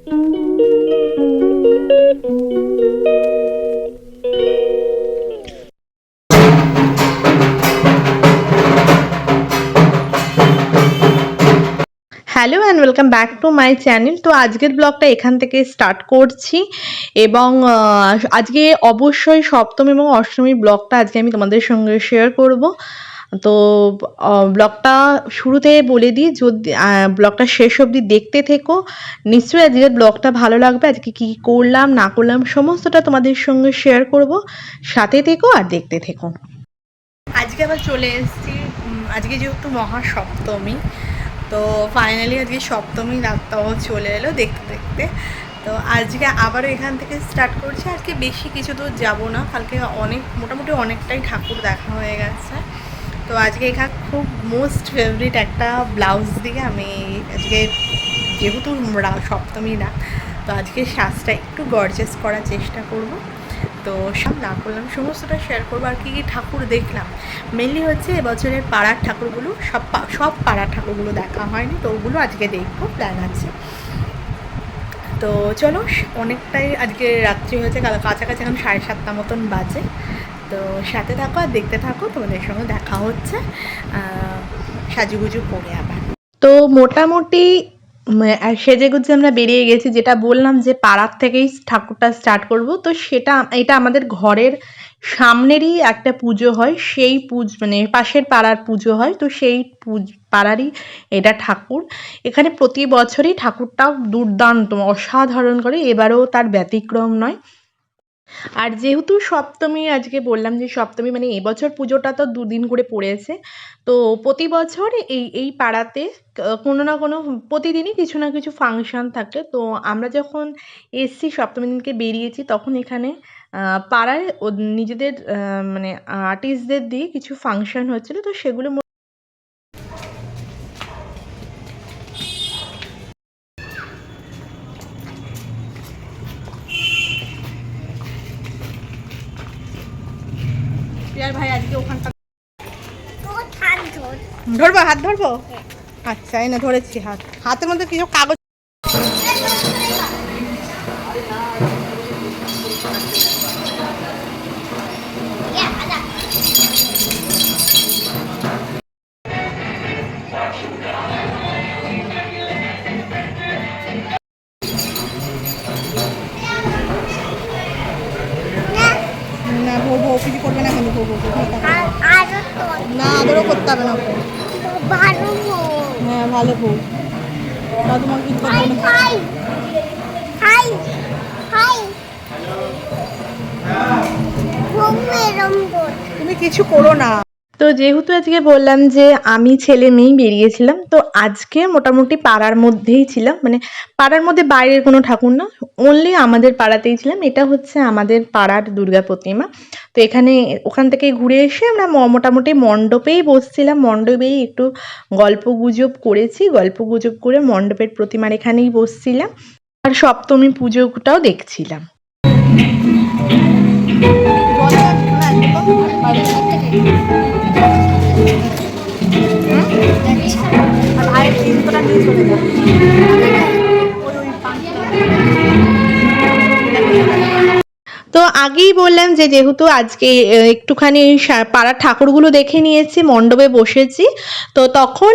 Hello and welcome back to my channel. তো আজকের ব্লগটা এখান থেকে স্টার্ট করছি এবং আজকে অবশ্যই সপ্তমী এবং অষ্টমীর ব্লগটা আজকে আমি তোমাদের সঙ্গে শেয়ার করব। তো ব্লগটা শুরুতে বলে দিই, যদি ব্লগটা শেষ অবধি দেখতে থেকো, নিশ্চয়ই আজকের ব্লগটা ভালো লাগবে। আজকে কী করলাম না করলাম সমস্তটা তোমাদের সঙ্গে শেয়ার করব, সাথে থেকো আর দেখতে থেকো। আজকে আবার চলে এসেছি, আজকে যেহেতু মহাসপ্তমী, তো ফাইনালি আজকে সপ্তমী রাতটাও চলে এলো দেখতে দেখতে। তো আজকে আবারও এখান থেকে স্টার্ট করছি। আজকে বেশি কিছু দূর যাবো না, কালকে মোটামুটি অনেকটাই ঠাকুর দেখা হয়ে গেছে। তো আজকে এখানে খুব মোস্ট ফেভারিট একটা ব্লাউজ দিয়ে আমি আজকে, যেহেতু সপ্তমী রাত, তো আজকে সাজটা একটু গর্জাস করার চেষ্টা করব। তো সব না করলাম সমস্তটা শেয়ার করবো। আর কী কী ঠাকুর দেখলাম, মেনলি হচ্ছে এবছরের পাড়ার ঠাকুরগুলো, সব পাড়ার ঠাকুরগুলো দেখা হয়নি, তো ওগুলো আজকে দেখবো, প্ল্যান আছে। তো চলো, অনেকটাই আজকে রাত্রি হয়েছে, কাছাকাছি এখন 7:30 মতন বাজে। তো সাথে থাকো আর দেখতে থাকো, তোমাদের সঙ্গে দেখা হচ্ছে সাজুগুজু পরে আবার। তো মোটামুটি সেজেগুজে আমরা বেরিয়ে গেছি, যেটা বললাম যে পাড়ার থেকেই ঠাকুরটা স্টার্ট করব। তো এটা আমাদের ঘরের সামনেরই একটা পুজো হয়, সেই মানে পাশের পাড়ার পুজো হয়, তো সেই পাড়ারই এটা ঠাকুর। এখানে প্রতি বছরই ঠাকুরটা দুর্দান্ত অসাধারণ করে, এবারেও তার ব্যতিক্রম নয়। আর যেহেতু সপ্তমী, আজকে বললাম যে সপ্তমী মানে এবছর পুজোটা তো দুদিন করে পড়েছে। তো প্রতি বছর এই পাড়াতে কোনো না কোনো প্রতিদিনই কিছু না কিছু ফাংশন থাকে। তো আমরা যখন এসছি সপ্তমী দিনকে বেরিয়েছি, তখন এখানে পাড়ায় নিজেদের মানে আর্টিস্টদের দিয়ে কিছু ফাংশন হচ্ছিলো, তো সেগুলো ভাই আজকে ওখানটা ধরবো, হাত ধরবো। আচ্ছা এই না ধরেছি, হাতের মধ্যে কিছু কাগজ। না ভো কিছু করবে না, কিন্তু না আদরও করতে হবে না ওকে। হ্যাঁ ভালো বউ, তোমাকে কিছু করতে হবে না, তুমি কিছু করো না। তো যেহেতু আজকে বললাম যে আমি ছেলে মেয়েই বেরিয়েছিলাম, তো আজকে মোটামুটি পাড়ার মধ্যেই ছিলাম, মানে পাড়ার মধ্যে বাইরের কোনো ঠাকুর না, অনলি আমাদের পাড়াতেই ছিলাম। এটা হচ্ছে আমাদের পাড়ার দুর্গা প্রতিমা। তো ওখান থেকে ঘুরে এসে আমরা মোটামুটি মণ্ডপেই বসছিলাম, মণ্ডপেই একটু গল্পগুজব করেছি, গল্পগুজব করে মণ্ডপের প্রতিমার এখানেই বসছিলাম আর সপ্তমী পুজোটাও দেখছিলাম। তো আগেই বললাম যে যেহেতু আজকে একটুখানি পাড়ার ঠাকুরগুলো দেখে নিয়েছি, মণ্ডপে বসেছি, তো তখন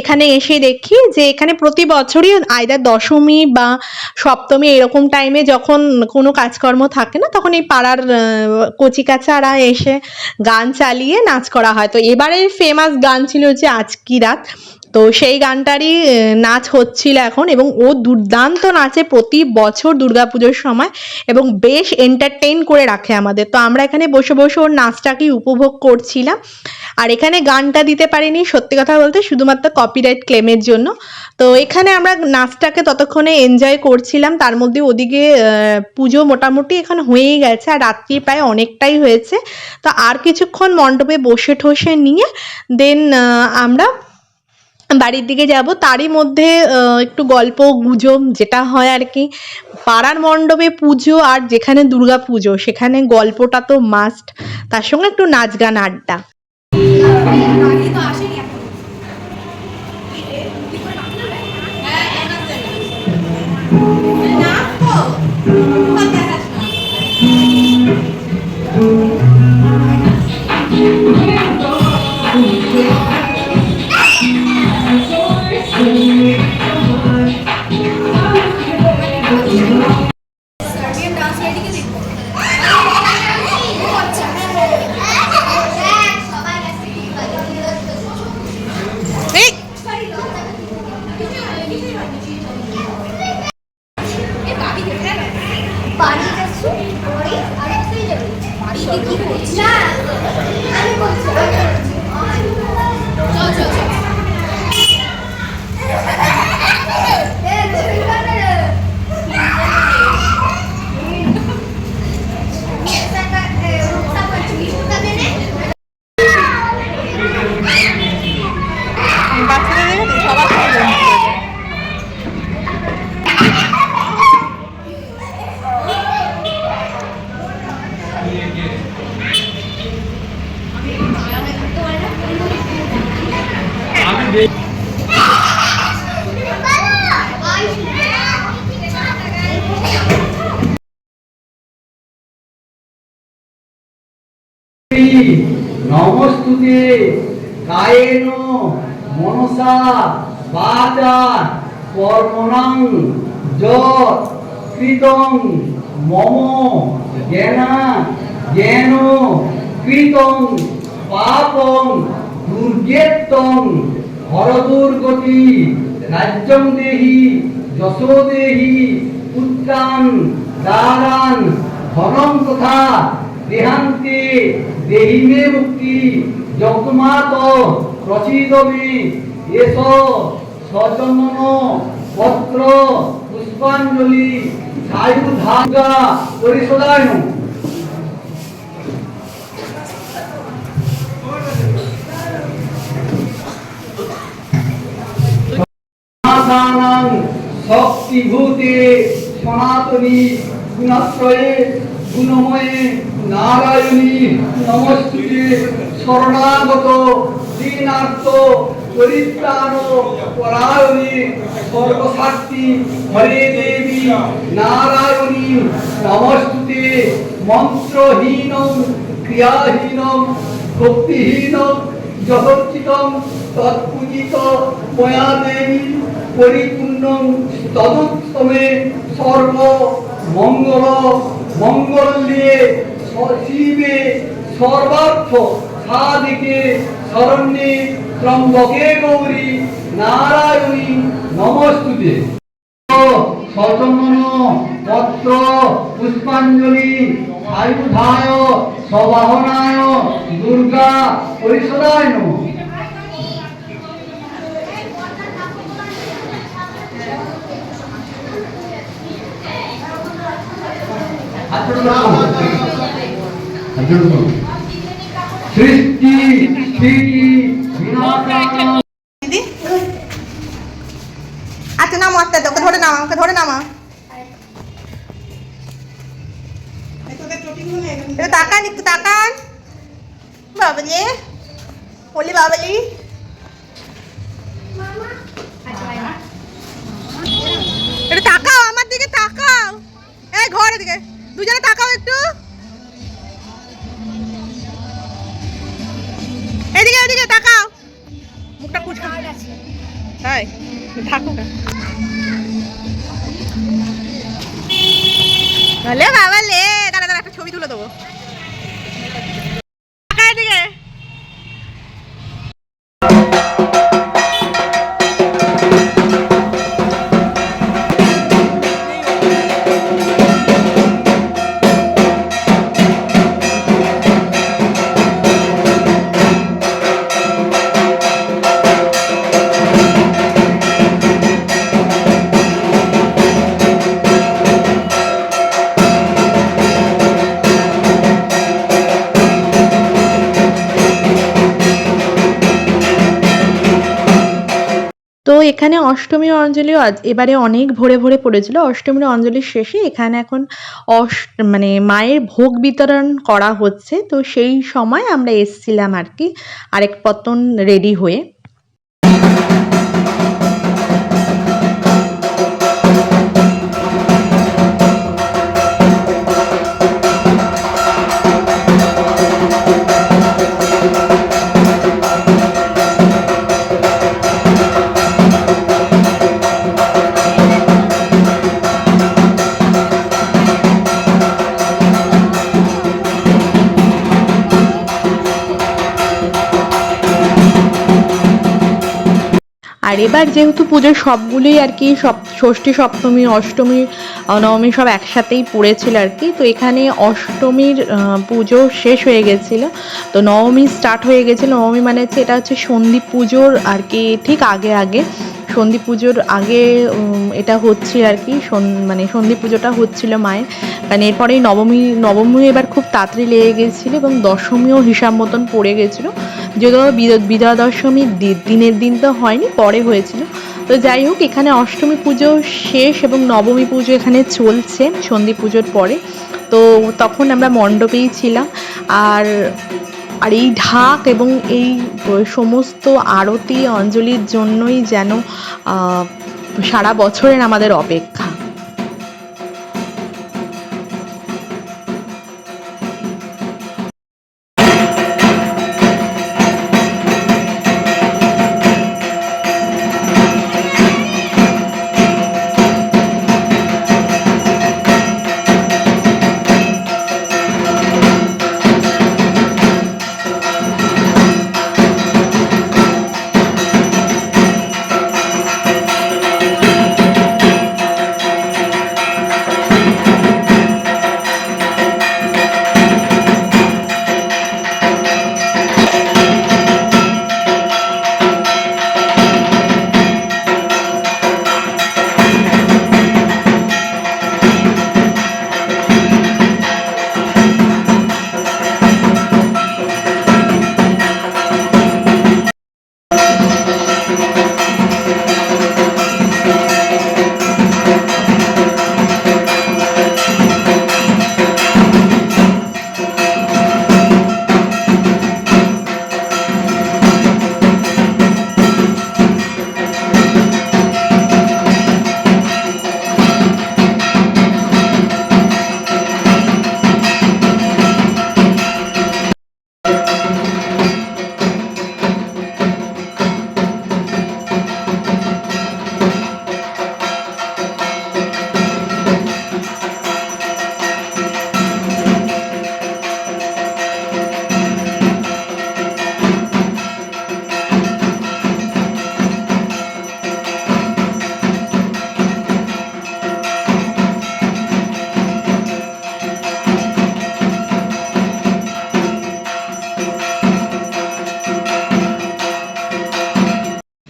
এখানে এসে দেখি যে এখানে প্রতি বছরই আইদার দশমী বা সপ্তমী এরকম টাইমে যখন কোনো কাজকর্ম থাকে না, তখন এই পাড়ার কচিকাচারা এসে গান চালিয়ে নাচ করা হয়। তো এবারের ফেমাস গান ছিল হচ্ছে আজকি রাত, তো সেই গানটারই নাচ হচ্ছিল এখন, এবং ও দুর্দান্ত নাচে প্রতি বছর দুর্গাপুজোর সময়, এবং বেশ এন্টারটেইন করে রাখে আমাদের। তো আমরা এখানে বসে বসে ওর নাচটাকেই উপভোগ করছিলাম। আর এখানে গানটা দিতে পারিনি সত্যি কথা বলতে, শুধুমাত্র কপিরাইট ক্লেমের জন্য। তো এখানে আমরা নাচটাকে ততক্ষণে এনজয় করছিলাম, তার মধ্যে ওদিকে পুজো মোটামুটি এখন হয়েই গেছে, আর রাত্রি প্রায় অনেকটাই হয়েছে। তো আর কিছুক্ষণ মণ্ডপে বসে ঠসে নিয়ে দেন আমরা বাড়ির দিকে যাব। তারই মধ্যে একটু গল্প গুজব যেটা হয় আর কি, পাড়ার মণ্ডপে পুজো আর যেখানে দুর্গা পুজো সেখানে গল্পটা তো মাস্ট, তার সঙ্গে একটু নাচ গান আড্ডা। নমস্তুতে কায়েন মনসা বাচা কর্মণং যৎ কৃতং মম জ্ঞেন কৃতং পাপং দুর্গেত্তং হরদুর্গতি রাজ্যং দেহি যশো দেহি পুত্রান দারান ধনং তথা দেহান্তে দেহি মে মুক্তি যজ্ঞমাত প্রসিদ মে এস সচন্দন পত্র পুষ্পাঞ্জলি সায়ুধাগা পরিশোধায় শক্তিভূতে সনাতনী গুণাশ্রয়ে গুণময়ে নারায়ণী নমস্তুতে শরণাগত দীনার্থ পরিত্রাণ পরায়ণী সর্বশক্তি হরে দেবী নারায়ণী নমস্তুতে মন্ত্রহীন ক্রিয়াহীন ভক্তিহীন জগচ্চিতং তৎপূজিত ময়া দেবী পরিপূর্ণং তদুত্তমে সর্ব মঙ্গল মঙ্গল্যে শিবে সর্বার্থ সাধিকে শরণ্যে ত্রম্বকে গৌরী নারায়ণী নমস্তুতে সচন্দন পত্র পুষ্পাঞ্জলি আয়ুধায় সবাহনায় দুর্গা পরিষদায় নমঃ। সৃষ্টি স্থিতি বিনাশ। আচ্ছা নামো, আস্তে তোকে ধরে নামা, আমাকে ধরে নামা। তাকান একটু তাকান বাবলি, বলি বাবলি একটু তাকাও, আমার দিকে তাকাও, এই ঘরের দিকে দুজনে তাকাও একটু, এদিকে এদিকে তাকাও, মুখটা কুচকা তাই থাকুক বলে বাবা লে, দাঁড়া দাঁড়া একটা ছবি তুলে দেবো এদিকে। তো এখানে অষ্টমীর অঞ্জলিও এবারে অনেক ভরে ভরে পড়েছিল। অষ্টমীর অঞ্জলির শেষে এখানে এখন মানে মায়ের ভোগ বিতরণ করা হচ্ছে। তো সেই সময় আমরা এসছিলাম আর কি আরেক পতন রেডি হয়ে। আর এবার যেহেতু পুজোর সবগুলোই আর কি সব ষষ্ঠী সপ্তমী অষ্টমী নবমী সব একসাথেই পড়েছিল আর কি। তো এখানে অষ্টমীর পুজো শেষ হয়ে গেছিল, তো নবমী স্টার্ট হয়ে গেছিলো। নবমী মানে হচ্ছে এটা হচ্ছে সন্ধি পুজোর আর কি ঠিক আগে আগে, সন্ধি পুজোর আগে এটা হচ্ছে আর কি, মানে সন্ধি পুজোটা হচ্ছিল মায়ের। কারণ এরপরেই নবমী এবার খুব তাড়াতাড়ি লেগে গেছিলো এবং দশমীও হিসাব মতন পড়ে গেছিলো, যদিও বিজয়া দশমীর দিনের দিন তো হয়নি, পরে হয়েছিল। তো যাই হোক, এখানে অষ্টমী পুজো শেষ এবং নবমী পুজো এখানে চলছে সন্ধি পুজোর পরে। তো তখন আমরা মণ্ডপেই ছিলাম। আর আর এই ঢাক এবং এই সমস্ত আরতি অঞ্জলির জন্যই যেন সারা বছরের আমাদের অপেক্ষা।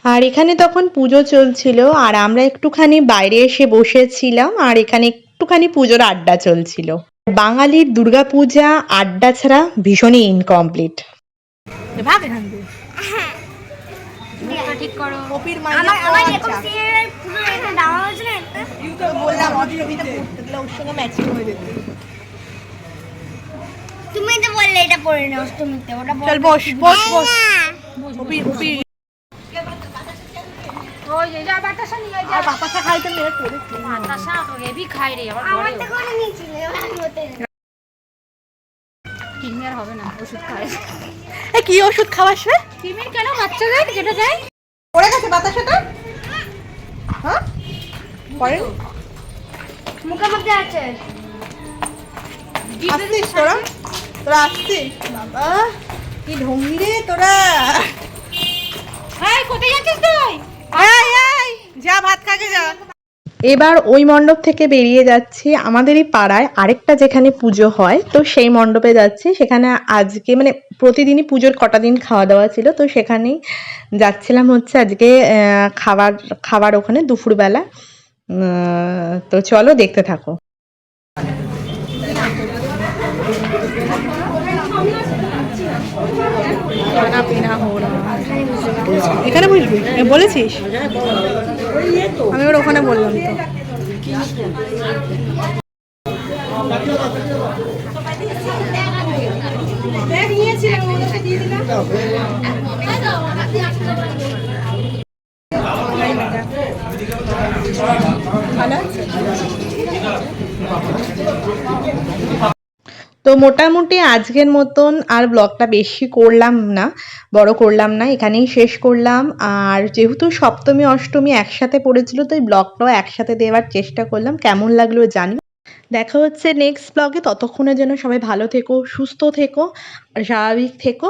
আর এখানে তখন পুজো চলছিল আর আমরা একটুখানি বাইরে এসে বসেছিলাম, আর এখানে একটুখানি পুজোর আড্ডা চলছিল। বাঙালির দুর্গাপূজা আড্ডা ছাড়া ভীষণই ইনকমপ্লিট। ভাগ এখান থেকে। হ্যাঁ মুখটা ঠিক করো। কপির আমার এরকম সিরিয়াল পুরো এটা দেওয়া হয়েছে না একটা। তো বললাম অষ্টমীতে পড়তে গেলে ওর সঙ্গে ম্যাচিং হয়ে যেত। তুমি তো বললে এটা পড়ে না অষ্টমীতে, ওটা চল বস বস বস। কপি কপি ওই যে যা বাতাসা নিয়ে যা। আর বাতাসা খাইতে মেরে পড়ে। বাতাসা তো হেভি খাই রে আবার আমার তো করে নিয়েছিল এবার মতে। কিডনির হবে না ওষুধ খায়। এ কি ওষুধ খাওয়াস রে? কিডনির কেন বাচ্চাদের কেটে যায়? পড়ে গেছে বাতাসাটা? হ্যাঁ পড়ে মুখের মধ্যে আছে। আসছিস তোরা? তোরা আসছিস? বাবা কি ঢঙ্গি রে তোরা। এই কোথায় যাচ্ছিস তুই? এই এই যা ভাত খাকে যা। এবার ওই মণ্ডপ থেকে বেরিয়ে যাচ্ছি, আমাদেরই পাড়ায় আরেকটা যেখানে পুজো হয় তো সেই মণ্ডপে যাচ্ছি। সেখানে আজকে মানে প্রতিদিনই পুজোর কটা দিন খাওয়া দাওয়া ছিল, তো সেখানেই যাচ্ছিলাম হচ্ছে আজকে খাবার ওখানে দুপুরবেলা। তো চলো দেখতে থাকো। এখানে বুঝবি বলেছিস? আমি ওর ওখানে বললাম তো। তো মোটামুটি আজকের মতন আর ব্লগটা বেশি করলাম না, বড় করলাম না, এখানেই শেষ করলাম। আর যেহেতু সপ্তমী অষ্টমী একসাথে পড়েছিল তো এই ব্লগটাও একসাথে দেওয়ার চেষ্টা করলাম। কেমন লাগলো জানি। দেখা হচ্ছে নেক্সট ব্লগে, ততক্ষণের জন্য সবাই ভালো থেকো, সুস্থ থেকো আর স্বাভাবিক থেকো।